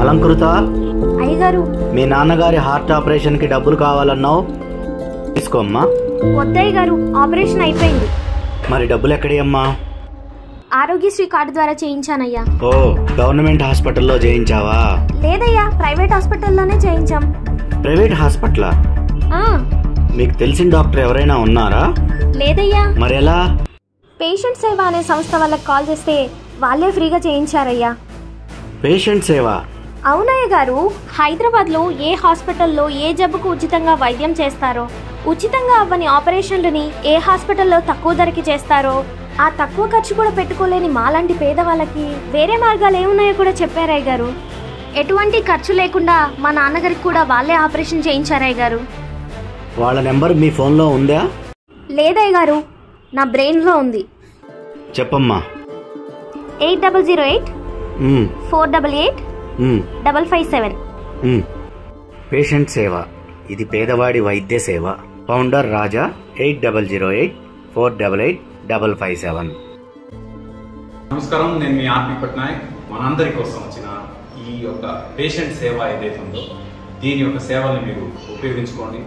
అలంకృత, అయ్యగారు మీ నాన్నగారి heart operation కి డబ్బులు కావాలన్నావు, తీసుకోమ్మా. వద్దయ్య గారు, ఆపరేషన్ అయిపోయింది. మరి డబ్బులు ఎక్కడమ్మా? ఆరోగ్యశ్రీ కార్డు ద్వారా చేయించానయ్యా. ఓ, గవర్నమెంట్ హాస్పిటల్లో చేయించావా? లేదయ్యా, ప్రైవేట్ హాస్పిటల్లోనే చేయించాం. ప్రైవేట్ హాస్పిటలా? మీకు తెలిసిన డాక్టర్ ఎవరైనా ఉన్నారా? లేదయ్యా. మరెలా? పేషెంట్ సేవ అనే సంస్థ వాళ్ళకి కాల్ చేస్తే వాళ్ళే ఫ్రీగా చేయించారయ్యా. పేషెంట్ సేవ? అవునయ్య గారు, హైదరాబాద్లో ఏ హాస్పిటల్లో ఏ జబ్బుకు ఉచితంగా వైద్యం చేస్తారో, ఉచితంగా అవ్వని ఆపరేషన్లని ఏ హాస్పిటల్లో తక్కువ ధరకి చేస్తారో, ఆ తక్కువ ఖర్చు కూడా పెట్టుకోలేని మాలాంటి పేదవాళ్ళకి వేరే మార్గాలు ఏమున్నాయో కూడా చెప్పారయ్య గారు. ఎటువంటి ఖర్చు లేకుండా మా నాన్నగారికి కూడా వాళ్ళే ఆపరేషన్ చేయించారయ్య గారు. వాళ్ళ నెంబర్ మీ ఫోన్లో ఉందా? లేదయ్య గారు, నా బ్రెయిన్లో ఉంది. చెప్పమ్మా. 8008 488 557. పేషెంట్ సేవ, ఇది పేదవాడి వైద్య సేవ. ఫౌండర్ రాజా. 8008 488 557. నమస్కారం, నేను మీ ఆర్పి పట్నాయక్. మనందరి కోసం వచ్చిన ఈ యొక్క పేషెంట్ సేవ ఏదైతే ఉందో దీని యొక్క సేవల్ని మీరు ఉపయోగించుకోండి.